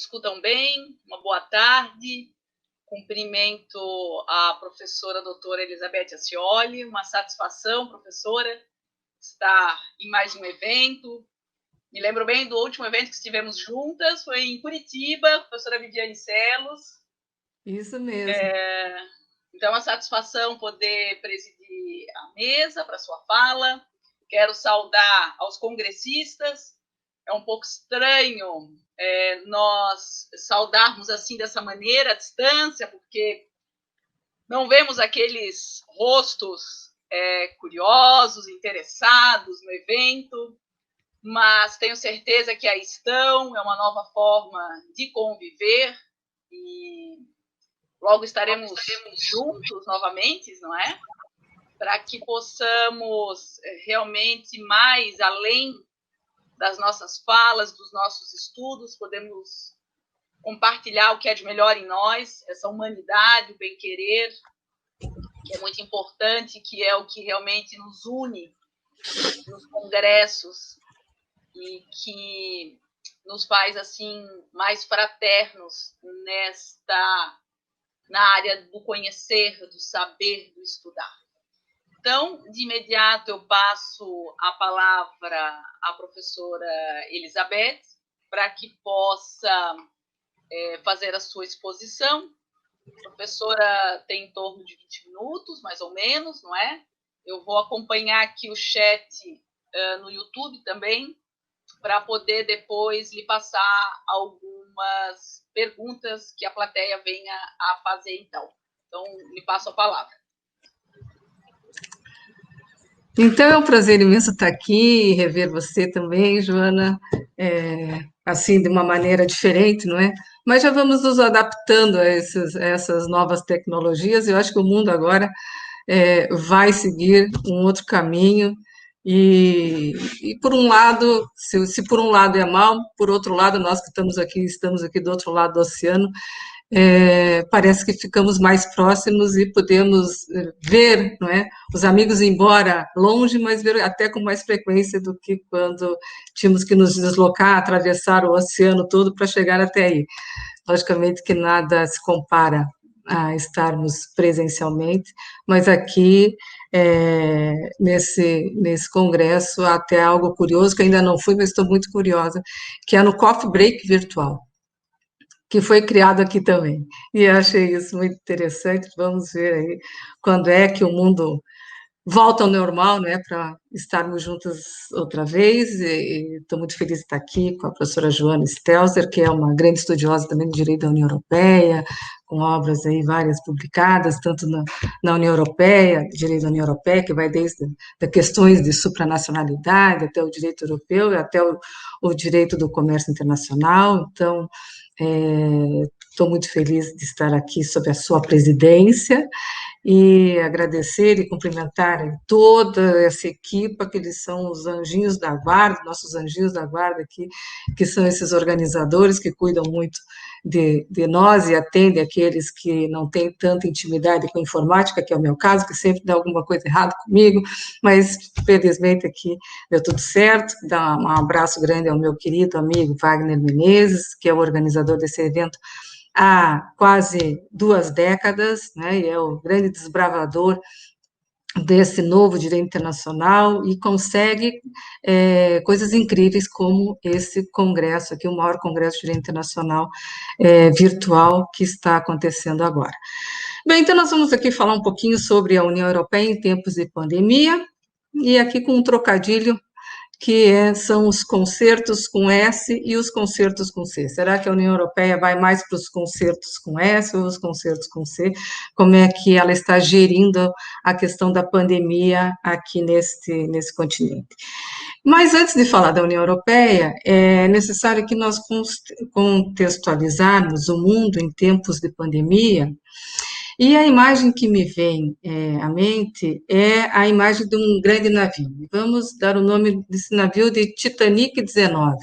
escutam bem? Uma boa tarde. Cumprimento a professora doutora Elizabeth Acioli. Uma satisfação, professora, estar em mais um evento. Me lembro bem do último evento que estivemos juntas, foi em Curitiba, a professora Viviane Celos. Isso mesmo. Então, é uma satisfação poder presidir a mesa para a sua fala. Quero saudar aos congressistas. É um pouco estranho nós saudarmos assim dessa maneira, à distância, porque não vemos aqueles rostos curiosos, interessados no evento, mas tenho certeza que aí estão, é uma nova forma de conviver e logo estaremos juntos novamente, não é? Para que possamos realmente mais além das nossas falas, dos nossos estudos, podemos compartilhar o que é de melhor em nós, essa humanidade, o bem-querer, que é muito importante, que é o que realmente nos une nos congressos e que nos faz, assim, mais fraternos na área do conhecer, do saber, do estudar. Então, de imediato, eu passo a palavra à professora Elizabeth para que possa fazer a sua exposição. A professora tem em torno de 20 minutos, mais ou menos, não é? Eu vou acompanhar aqui o chat no YouTube também, para poder depois lhe passar algumas perguntas que a plateia venha a fazer, então. Então, lhe passo a palavra. Então, é um prazer imenso estar aqui e rever você também, Joana, assim, de uma maneira diferente, não é? Mas já vamos nos adaptando a essas novas tecnologias. Eu acho que o mundo agora vai seguir um outro caminho e por um lado, se por um lado é mal, por outro lado, nós que estamos aqui do outro lado do oceano, parece que ficamos mais próximos e podemos ver, não é, os amigos embora longe, mas ver até com mais frequência do que quando tínhamos que nos deslocar, atravessar o oceano todo para chegar até aí. Logicamente que nada se compara a estarmos presencialmente, mas aqui, nesse congresso, há até algo curioso, que ainda não fui, mas estou muito curiosa, que é no Coffee Break virtual, que foi criado aqui também. E eu achei isso muito interessante. Vamos ver aí quando é que o mundo volta ao normal, né, para estarmos juntas outra vez. E estou muito feliz de estar aqui com a professora Joana Stelzer, que é uma grande estudiosa também do direito da União Europeia, com obras aí várias publicadas, tanto na União Europeia, direito da União Europeia, que vai desde das questões de supranacionalidade até o direito europeu, até o direito do comércio internacional. Então, estou muito feliz de estar aqui sob a sua presidência e agradecer e cumprimentar toda essa equipa, que eles são os anjinhos da guarda, nossos anjinhos da guarda aqui, que são esses organizadores que cuidam muito de nós e atendem aqueles que não têm tanta intimidade com a informática, que é o meu caso, que sempre dá alguma coisa errada comigo, mas felizmente aqui deu tudo certo. Dá um abraço grande ao meu querido amigo Wagner Menezes, que é o organizador desse evento há quase 2 décadas, né, e é o grande desbravador desse novo direito internacional e consegue coisas incríveis como esse congresso aqui, o maior congresso de direito internacional virtual que está acontecendo agora. Bem, então nós vamos aqui falar um pouquinho sobre a União Europeia em tempos de pandemia, e aqui com um trocadilho que são os concertos com S e os concertos com C. Será que a União Europeia vai mais para os concertos com S ou os concertos com C? Como é que ela está gerindo a questão da pandemia aqui nesse continente? Mas antes de falar da União Europeia, é necessário que nós contextualizarmos o mundo em tempos de pandemia. E a imagem que me vem à mente é a imagem de um grande navio. Vamos dar o nome desse navio de Titanic 19.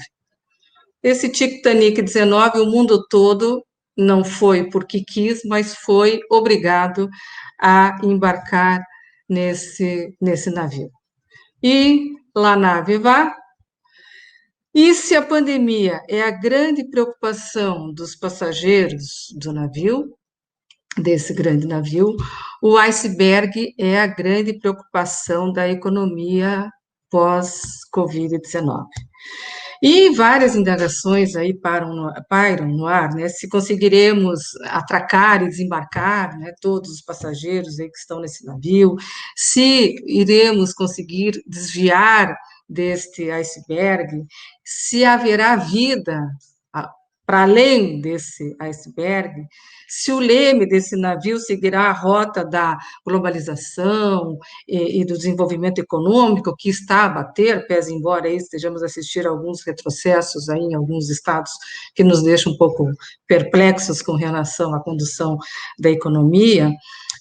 Esse Titanic 19, o mundo todo não foi porque quis, mas foi obrigado a embarcar nesse navio. E lá a nave vai, E se a pandemia é a grande preocupação dos passageiros do navio, desse grande navio, o iceberg é a grande preocupação da economia pós-Covid-19. E várias indagações aí pairam no ar, né? Se conseguiremos atracar e desembarcar, né, todos os passageiros aí que estão nesse navio, se iremos conseguir desviar deste iceberg, se haverá vida para além desse iceberg, se o leme desse navio seguirá a rota da globalização e do desenvolvimento econômico que está a bater, pese embora aí estejamos a assistir a alguns retrocessos aí em alguns estados que nos deixam um pouco perplexos com relação à condução da economia.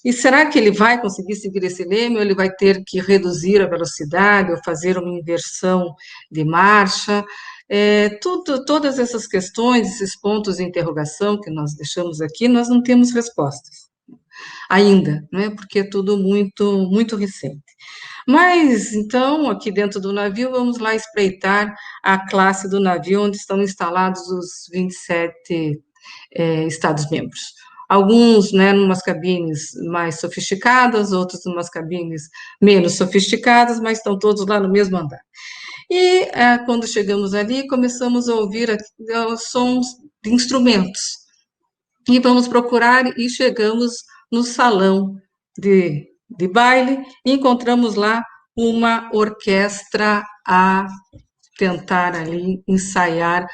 E será que ele vai conseguir seguir esse leme ou ele vai ter que reduzir a velocidade ou fazer uma inversão de marcha? Todas essas questões, esses pontos de interrogação que nós deixamos aqui, nós não temos respostas ainda, né? Porque é tudo muito, muito recente. Mas, então, aqui dentro do navio, vamos lá espreitar a classe do navio, onde estão instalados os 27 Estados-membros. Alguns, né, numas cabines mais sofisticadas, outros numas cabines menos sofisticadas, mas estão todos lá no mesmo andar. E quando chegamos ali, começamos a ouvir sons de instrumentos. E vamos procurar e chegamos no salão de baile e encontramos lá uma orquestra a tentar ali ensaiar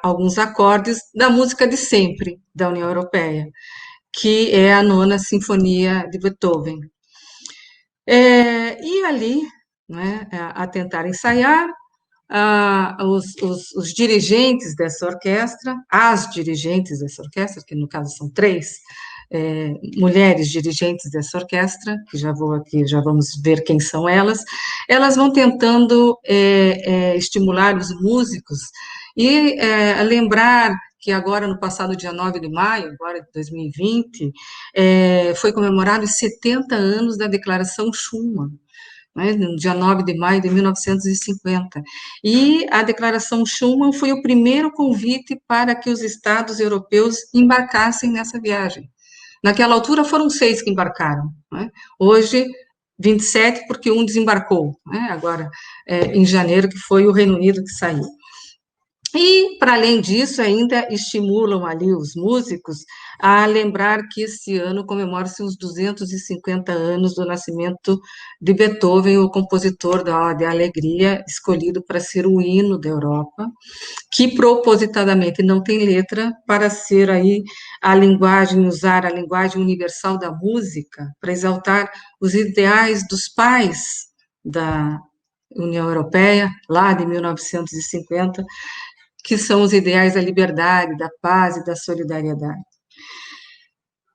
alguns acordes da música de sempre da União Europeia, que é a Nona Sinfonia de Beethoven. E ali, né, a tentar ensaiar, os dirigentes dessa orquestra, as dirigentes dessa orquestra, que no caso são três mulheres dirigentes dessa orquestra, que já vamos ver quem são elas, elas vão tentando estimular os músicos e lembrar que agora, no passado dia 9 de maio, agora de 2020, foi comemorado os 70 anos da Declaração Schuman, né, no dia 9 de maio de 1950. E a Declaração Schuman foi o primeiro convite para que os estados europeus embarcassem nessa viagem. Naquela altura foram 6 que embarcaram, né? Hoje 27, porque um desembarcou, né? Agora, em janeiro, que foi o Reino Unido que saiu. E, para além disso, ainda estimulam ali os músicos a lembrar que esse ano comemora-se os 250 anos do nascimento de Beethoven, o compositor da Ode à Alegria, escolhido para ser o hino da Europa, que propositadamente não tem letra, para ser aí usar a linguagem universal da música, para exaltar os ideais dos pais da União Europeia, lá de 1950, que são os ideais da liberdade, da paz e da solidariedade.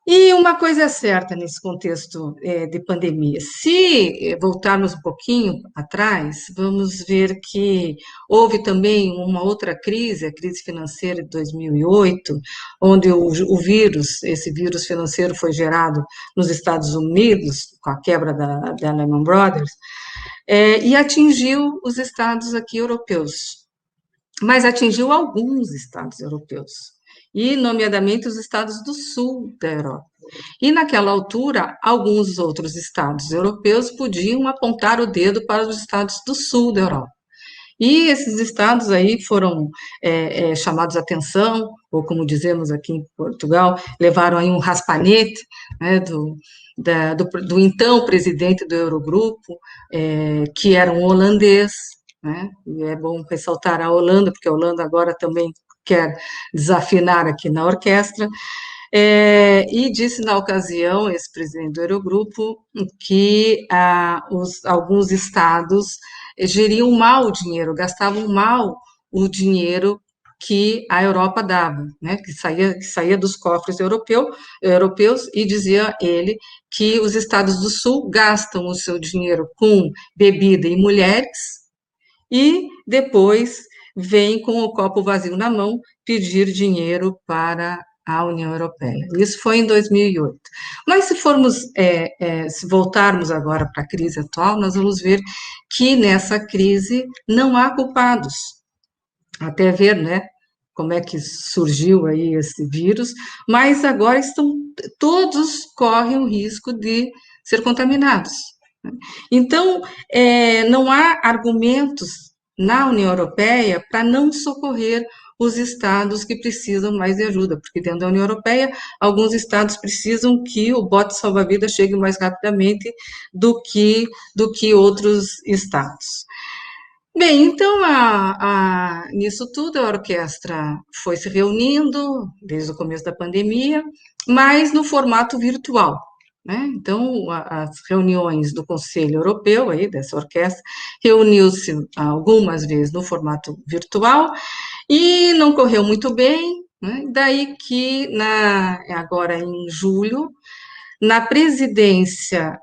E uma coisa é certa nesse contexto de pandemia: se voltarmos um pouquinho atrás, vamos ver que houve também uma outra crise, a crise financeira de 2008, onde esse vírus financeiro foi gerado nos Estados Unidos, com a quebra da Lehman Brothers, e atingiu os estados aqui europeus, mas atingiu alguns estados europeus, e, nomeadamente, os estados do sul da Europa. E, naquela altura, alguns outros estados europeus podiam apontar o dedo para os estados do sul da Europa. E esses estados aí foram chamados a atenção, ou como dizemos aqui em Portugal, levaram aí um raspanete, né, do então presidente do Eurogrupo, que era um holandês, né, e é bom ressaltar a Holanda, porque a Holanda agora também quer desafinar aqui na orquestra, e disse na ocasião, esse presidente do Eurogrupo, que alguns estados geriam mal o dinheiro, gastavam mal o dinheiro que a Europa dava, né, que saía dos cofres europeus, e dizia ele que os estados do sul gastam o seu dinheiro com bebida e mulheres, e depois vem com o copo vazio na mão pedir dinheiro para a União Europeia. Isso foi em 2008. Mas se voltarmos agora para a crise atual, nós vamos ver que nessa crise não há culpados. até ver, né, como é que surgiu aí esse vírus, mas agora todos correm o risco de ser contaminados. Então, não há argumentos na União Europeia para não socorrer os estados que precisam mais de ajuda, porque dentro da União Europeia, alguns estados precisam que o bote salva-vidas chegue mais rapidamente do que outros estados. Bem, então, nisso tudo, a orquestra foi se reunindo desde o começo da pandemia, mas no formato virtual, né? Então, as reuniões do Conselho Europeu, aí, dessa orquestra, reuniu-se algumas vezes no formato virtual e não correu muito bem, né? Daí que, agora em julho, na presidência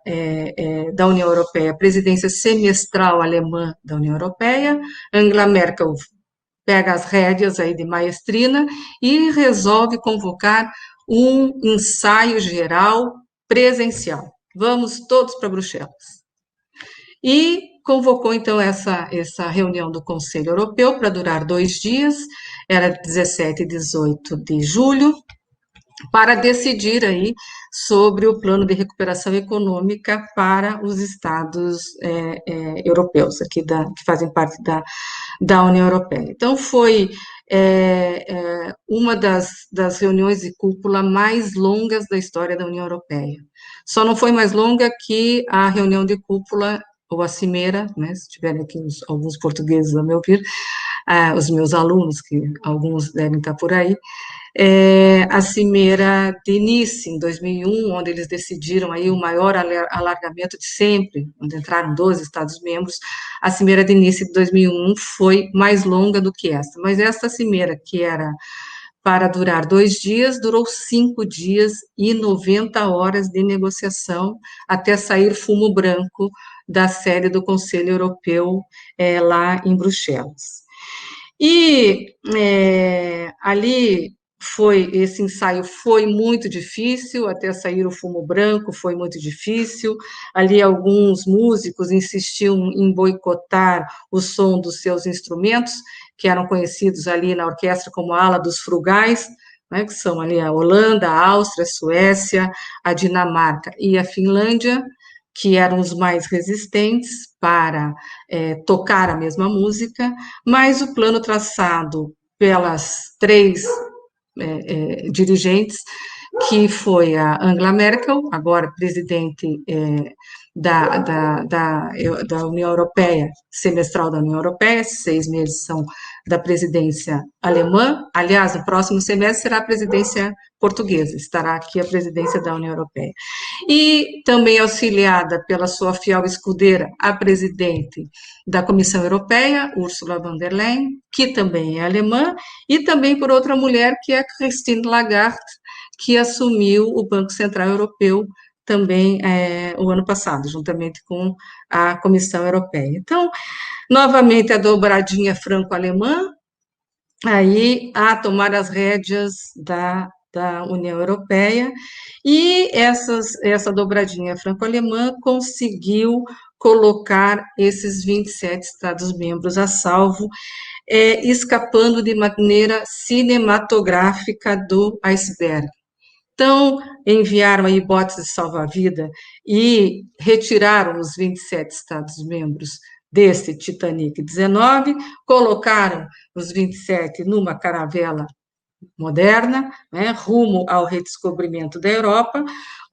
da União Europeia, presidência semestral alemã da União Europeia, Angela Merkel pega as rédeas aí de maestrina e resolve convocar um ensaio geral presencial. Vamos todos para Bruxelas. E convocou, então, essa reunião do Conselho Europeu para durar 2 dias, era 17 e 18 de julho, para decidir aí sobre o plano de recuperação econômica para os estados europeus, que fazem parte da União Europeia. Então, foi uma das reuniões de cúpula mais longas da história da União Europeia. Só não foi mais longa que a reunião de cúpula, ou a cimeira, né, se tiverem aqui alguns portugueses a me ouvir, os meus alunos, que alguns devem estar por aí, a Cimeira de Nice, em 2001, onde eles decidiram aí o maior alargamento de sempre, onde entraram 12 Estados-membros. A Cimeira de Nice de 2001 foi mais longa do que esta, mas esta Cimeira, que era para durar 2 dias, durou 5 dias e 90 horas de negociação, até sair fumo branco da sede do Conselho Europeu, lá em Bruxelas. E ali esse ensaio foi muito difícil, até sair o fumo branco foi muito difícil. Ali alguns músicos insistiam em boicotar o som dos seus instrumentos, que eram conhecidos ali na orquestra como a ala dos frugais, né, que são ali a Holanda, a Áustria, a Suécia, a Dinamarca e a Finlândia, que eram os mais resistentes para tocar a mesma música, mas o plano traçado pelas 3 dirigentes, que foi a Angela Merkel, agora presidente da União Europeia, semestral da União Europeia, esses 6 meses são da presidência alemã. Aliás, no próximo semestre será a presidência portuguesa, estará aqui a presidência da União Europeia. E também auxiliada pela sua fiel escudeira, a presidente da Comissão Europeia, Ursula von der Leyen, que também é alemã, e também por outra mulher, que é Christine Lagarde, que assumiu o Banco Central Europeu também o ano passado, juntamente com a Comissão Europeia. Então, novamente, a dobradinha franco-alemã, aí a tomar as rédeas da União Europeia, e essa dobradinha franco-alemã conseguiu colocar esses 27 Estados-membros a salvo, escapando de maneira cinematográfica do iceberg. Então, enviaram aí botes de salva-vida e retiraram os 27 Estados-membros desse Titanic 19, colocaram os 27 numa caravela moderna, né, rumo ao redescobrimento da Europa.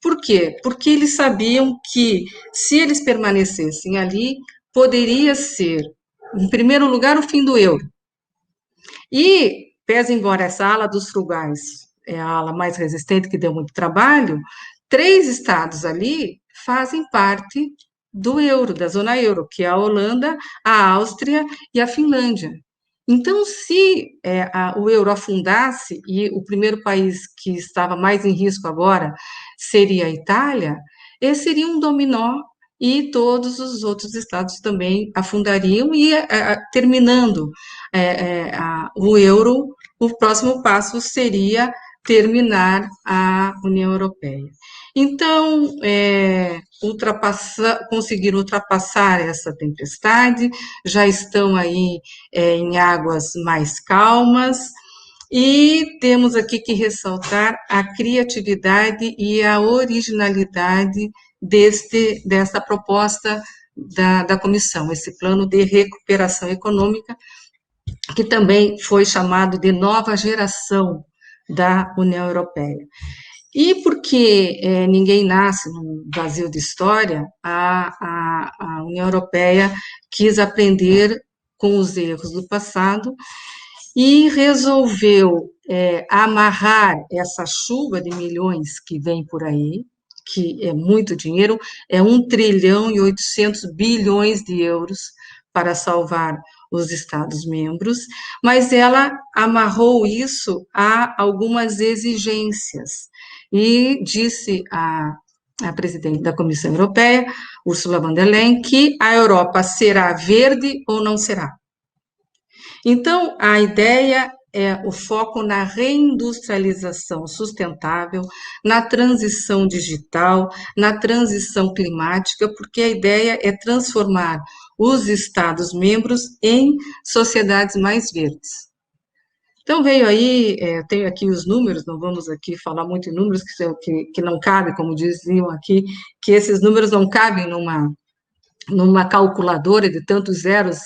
Por quê? Porque eles sabiam que, se eles permanecessem ali, poderia ser, em primeiro lugar, o fim do euro. E, pese embora essa ala dos frugais é a ala mais resistente, que deu muito trabalho, 3 estados ali fazem parte do euro, da zona euro, que é a Holanda, a Áustria e a Finlândia. Então, se o euro afundasse, e o primeiro país que estava mais em risco agora seria a Itália, esse seria um dominó e todos os outros estados também afundariam, e terminando o euro, o próximo passo seria terminar a União Europeia. Então, conseguiram ultrapassar essa tempestade, já estão aí em águas mais calmas, e temos aqui que ressaltar a criatividade e a originalidade dessa proposta da comissão, esse plano de recuperação econômica, que também foi chamado de nova geração da União Europeia. E porque ninguém nasce num vazio de história, a União Europeia quis aprender com os erros do passado e resolveu amarrar essa chuva de milhões que vem por aí, que é muito dinheiro, é 1 trilhão e 800 bilhões de euros para salvar os Estados-membros, mas ela amarrou isso a algumas exigências e disse a presidente da Comissão Europeia, Ursula von der Leyen, que a Europa será verde ou não será. Então, a ideia é o foco na reindustrialização sustentável, na transição digital, na transição climática, porque a ideia é transformar os Estados-membros em sociedades mais verdes. Então, veio aí, tenho aqui os números, não vamos aqui falar muito em números, que não cabe, como diziam aqui, que esses números não cabem numa calculadora de tantos zeros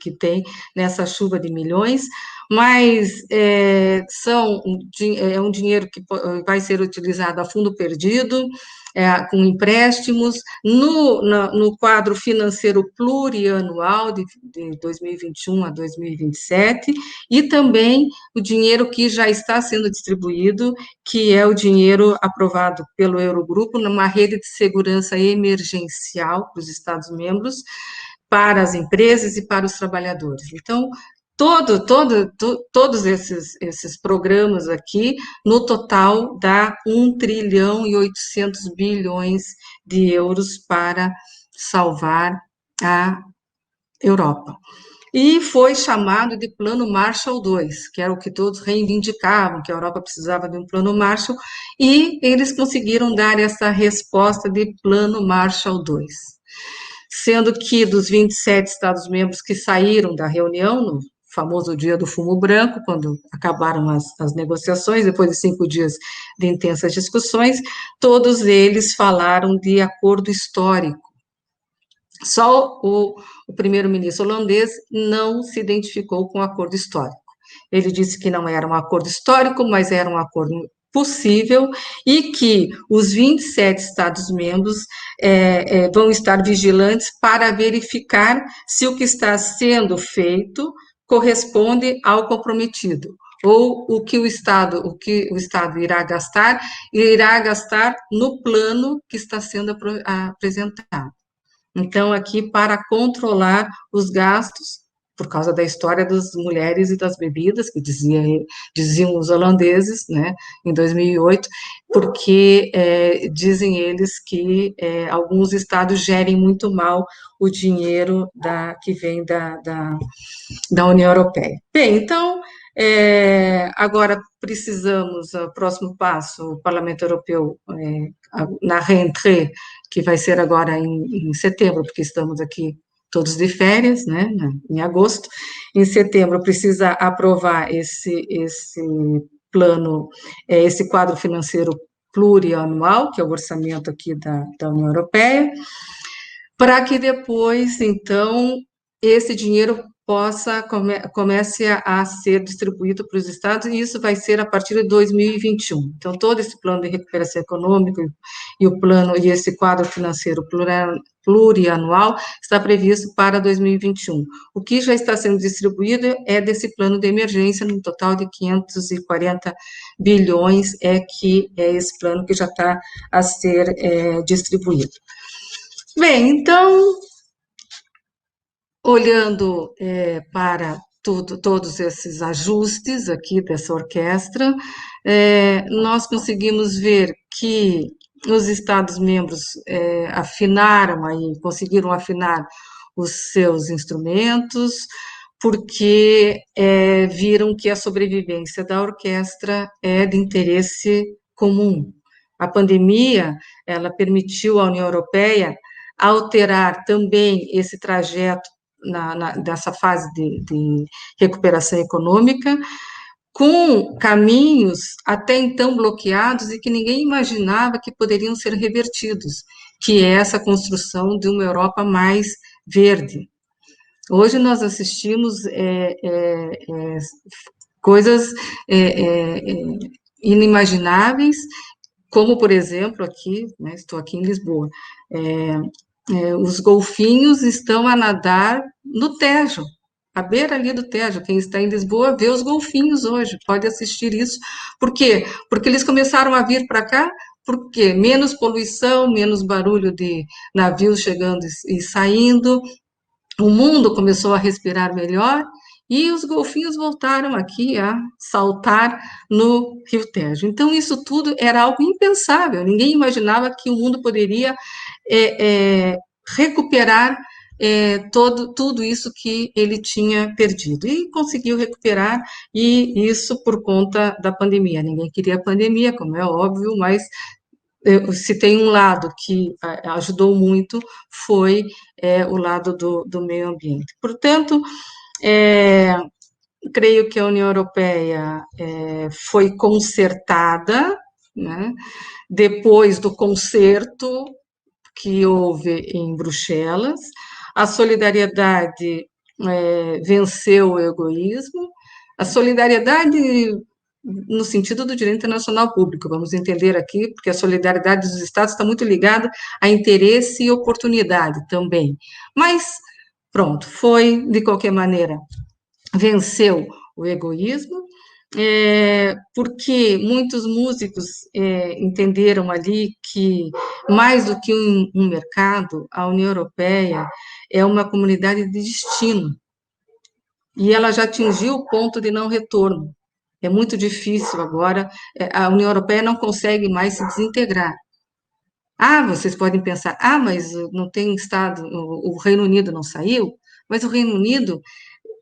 que tem nessa chuva de milhões, mas é um dinheiro que vai ser utilizado a fundo perdido, com empréstimos, no quadro financeiro plurianual de 2021 a 2027, e também o dinheiro que já está sendo distribuído, que é o dinheiro aprovado pelo Eurogrupo numa rede de segurança emergencial para os Estados-membros, para as empresas e para os trabalhadores. Então, todos esses programas aqui, no total, dá 1 trilhão e 800 bilhões de euros para salvar a Europa. E foi chamado de Plano Marshall II, que era o que todos reivindicavam, que a Europa precisava de um Plano Marshall, e eles conseguiram dar essa resposta de Plano Marshall II. Sendo que dos 27 Estados-membros que saíram da reunião, no famoso dia do fumo branco, quando acabaram as negociações, depois de 5 dias de intensas discussões, todos eles falaram de acordo histórico. Só o primeiro-ministro holandês não se identificou com o acordo histórico. Ele disse que não era um acordo histórico, mas era um acordo possível, e que os 27 Estados-membros vão estar vigilantes para verificar se o que está sendo feito corresponde ao comprometido, ou o que o Estado irá gastar no plano que está sendo apresentado. Então, aqui, para controlar os gastos, por causa da história das mulheres e das bebidas, que diziam os holandeses, né, em 2008, porque dizem eles que alguns estados gerem muito mal o dinheiro que vem da União Europeia. Bem, então, agora precisamos, o próximo passo, o Parlamento Europeu, na rentrée, que vai ser agora em setembro, porque estamos aqui todos de férias, né, em agosto. Em setembro precisa aprovar esse plano, esse quadro financeiro plurianual, que é o orçamento aqui da União Europeia, para que depois, então, esse dinheiro comece a ser distribuído para os estados, e isso vai ser a partir de 2021. Então, todo esse plano de recuperação econômica e esse quadro financeiro plurianual está previsto para 2021. O que já está sendo distribuído é desse plano de emergência, no total de 540 bilhões, que é esse plano que já está a ser distribuído. Bem, então, olhando para todos esses ajustes aqui dessa orquestra, nós conseguimos ver que os Estados-membros conseguiram afinar os seus instrumentos, porque viram que a sobrevivência da orquestra é de interesse comum. a pandemia, ela permitiu à União Europeia alterar também esse trajeto dessa fase de recuperação econômica, com caminhos até então bloqueados e que ninguém imaginava que poderiam ser revertidos, que é essa construção de uma Europa mais verde. Hoje nós assistimos coisas inimagináveis, como, por exemplo, aqui, né, estou aqui em Lisboa, os golfinhos estão a nadar no Tejo, à beira ali do Tejo. Quem está em Lisboa vê os golfinhos hoje, pode assistir isso. Por quê? Porque eles começaram a vir para cá, porque menos poluição, menos barulho de navios chegando e saindo, o mundo começou a respirar melhor e os golfinhos voltaram aqui a saltar no Rio Tejo. Então, isso tudo era algo impensável, ninguém imaginava que o mundo poderia recuperar tudo isso que ele tinha perdido. E conseguiu recuperar, e isso por conta da pandemia. Ninguém queria a pandemia, como é óbvio, mas se tem um lado que ajudou muito, foi o lado do meio ambiente. Portanto, creio que a União Europeia foi consertada, né, depois do concerto que houve em Bruxelas, a solidariedade venceu o egoísmo, a solidariedade no sentido do direito internacional público, vamos entender aqui, porque a solidariedade dos Estados está muito ligada a interesse e oportunidade também. Mas, pronto, foi, de qualquer maneira, venceu o egoísmo, porque muitos músicos entenderam ali que, mais do que um mercado, a União Europeia é uma comunidade de destino, e ela já atingiu o ponto de não retorno. É muito difícil agora, a União Europeia não consegue mais se desintegrar. Ah, vocês podem pensar, mas não tem Estado, o Reino Unido não saiu, mas o Reino Unido,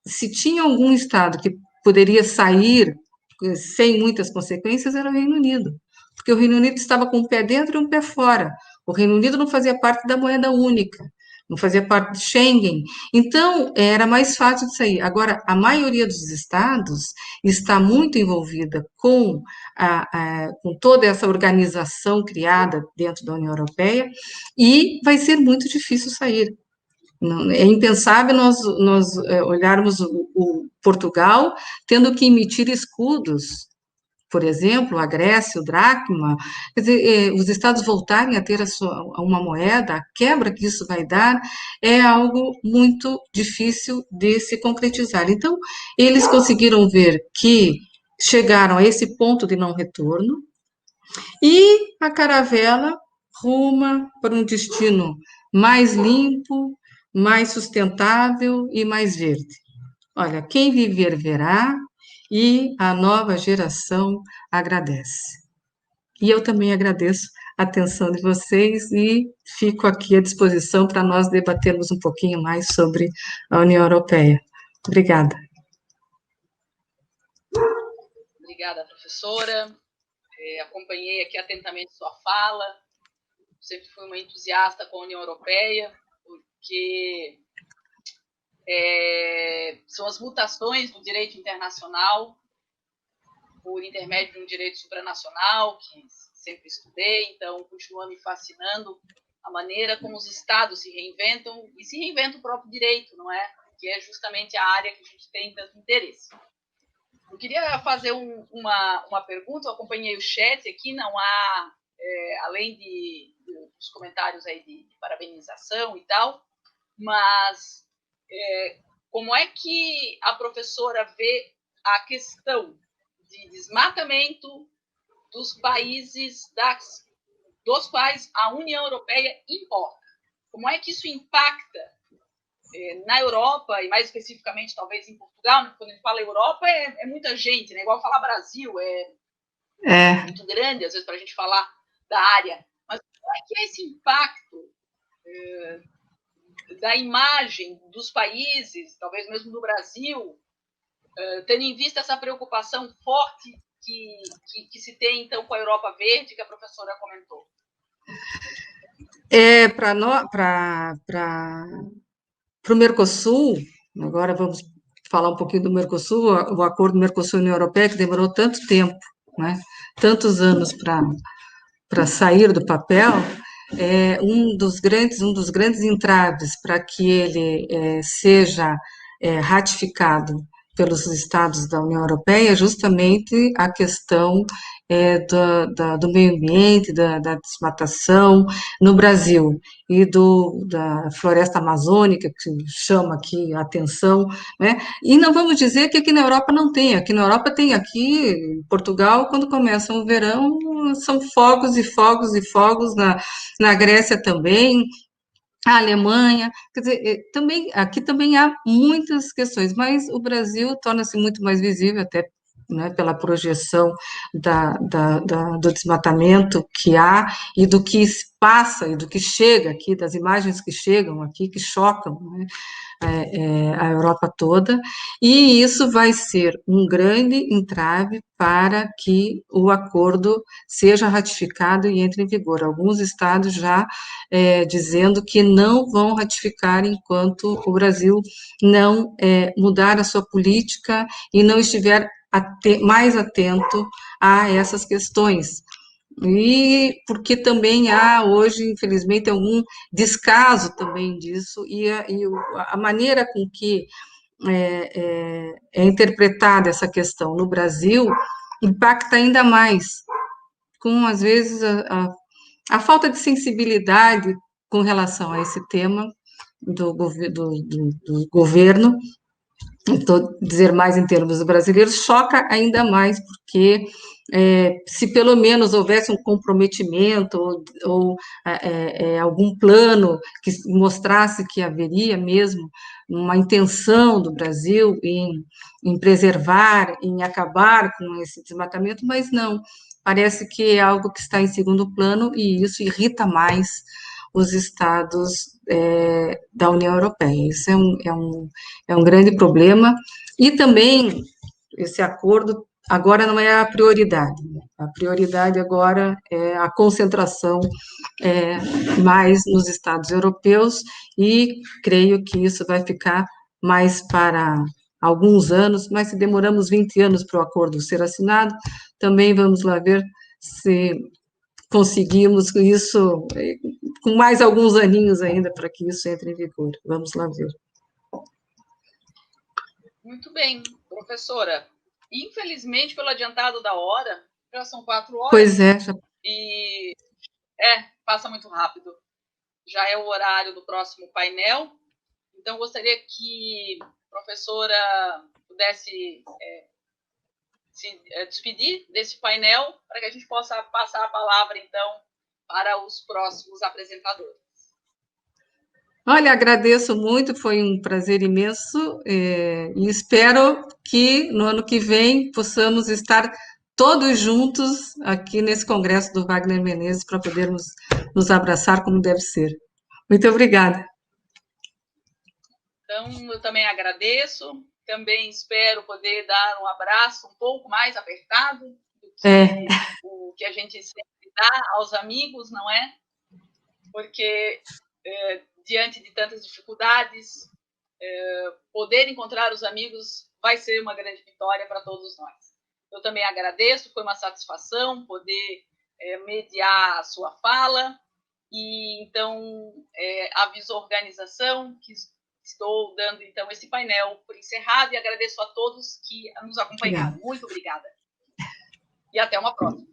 se tinha algum Estado que poderia sair sem muitas consequências, era o Reino Unido, porque o Reino Unido estava com um pé dentro e um pé fora. O Reino Unido não fazia parte da moeda única, não fazia parte de Schengen, então era mais fácil de sair. Agora, a maioria dos estados está muito envolvida com toda essa organização criada dentro da União Europeia e vai ser muito difícil sair. É impensável nós olharmos o Portugal tendo que emitir escudos, por exemplo, a Grécia, o dracma, quer dizer, os estados voltarem a ter uma moeda, a quebra que isso vai dar, é algo muito difícil de se concretizar. Então, eles conseguiram ver que chegaram a esse ponto de não retorno e a caravela ruma para um destino mais limpo, mais sustentável e mais verde. Olha, quem viver verá e a nova geração agradece. E eu também agradeço a atenção de vocês e fico aqui à disposição para nós debatermos um pouquinho mais sobre a União Europeia. Obrigada. Obrigada, professora. Acompanhei aqui atentamente sua fala. Sempre fui uma entusiasta com a União Europeia, porque são as mutações do direito internacional por intermédio de um direito supranacional, que sempre estudei, então continua me fascinando a maneira como os estados se reinventam e se reinventa o próprio direito, não é? Que é justamente a área que a gente tem tanto interesse. Eu queria fazer uma pergunta, eu acompanhei o chat aqui, não há, além dos comentários aí de parabenização e tal, mas como é que a professora vê a questão de desmatamento dos países dos quais a União Europeia importa? Como é que isso impacta na Europa, e mais especificamente talvez em Portugal? Né? Quando a gente fala Europa, é muita gente, né? Igual falar Brasil, é muito grande, às vezes, para a gente falar da área. Mas como é que é esse impacto da imagem dos países, talvez mesmo do Brasil, tendo em vista essa preocupação forte que se tem, então, com a Europa Verde, que a professora comentou? Para o Mercosul, agora vamos falar um pouquinho do Mercosul, o acordo Mercosul-União Europeia, que demorou tanto tempo, né, tantos anos para sair do papel, um dos grandes entraves para que ele seja ratificado pelos Estados da União Europeia é justamente a questão do meio ambiente, da desmatação no Brasil e da floresta amazônica, que chama aqui a atenção, né? E não vamos dizer que aqui na Europa não tem, aqui na Europa tem, aqui em Portugal, quando começa o verão, são fogos e fogos e fogos, na Grécia também, a Alemanha, quer dizer, também, aqui também há muitas questões, mas o Brasil torna-se muito mais visível, até, né, pela projeção do desmatamento que há e do que passa e do que chega aqui, das imagens que chegam aqui, que chocam, né, a Europa toda, e isso vai ser um grande entrave para que o acordo seja ratificado e entre em vigor. Alguns estados já dizendo que não vão ratificar enquanto o Brasil não mudar a sua política e não estiver mais atento a essas questões. E porque também há hoje, infelizmente, algum descaso também disso, a maneira com que é interpretada essa questão no Brasil impacta ainda mais, com, às vezes, a falta de sensibilidade com relação a esse tema do governo, estou dizer mais em termos brasileiros, choca ainda mais, porque se pelo menos houvesse um comprometimento ou algum plano que mostrasse que haveria mesmo uma intenção do Brasil em preservar, em acabar com esse desmatamento, mas não, parece que é algo que está em segundo plano e isso irrita mais os estados da União Europeia. Isso é um grande problema. E também, esse acordo agora não é a prioridade. A prioridade agora é a concentração mais nos estados europeus, e creio que isso vai ficar mais para alguns anos, mas se demoramos 20 anos para o acordo ser assinado, também vamos lá ver se conseguimos isso com mais alguns aninhos ainda para que isso entre em vigor. Vamos lá ver. Muito bem, professora. Infelizmente, pelo adiantado da hora, já são 4 horas. Pois é. E passa muito rápido. Já é o horário do próximo painel. Então, gostaria que a professora pudesse se despedir desse painel, para que a gente possa passar a palavra, então, para os próximos apresentadores. Olha, agradeço muito, foi um prazer imenso, e espero que no ano que vem possamos estar todos juntos aqui nesse congresso do Wagner Menezes para podermos nos abraçar como deve ser. Muito obrigada. Então, eu também agradeço, também espero poder dar um abraço um pouco mais apertado do que o que a gente sempre dá aos amigos, não é? Porque diante de tantas dificuldades, poder encontrar os amigos vai ser uma grande vitória para todos nós. Eu também agradeço, foi uma satisfação poder mediar a sua fala, e então aviso a organização que estou dando então esse painel por encerrado, e agradeço a todos que nos acompanharam. Muito obrigada. E até uma próxima.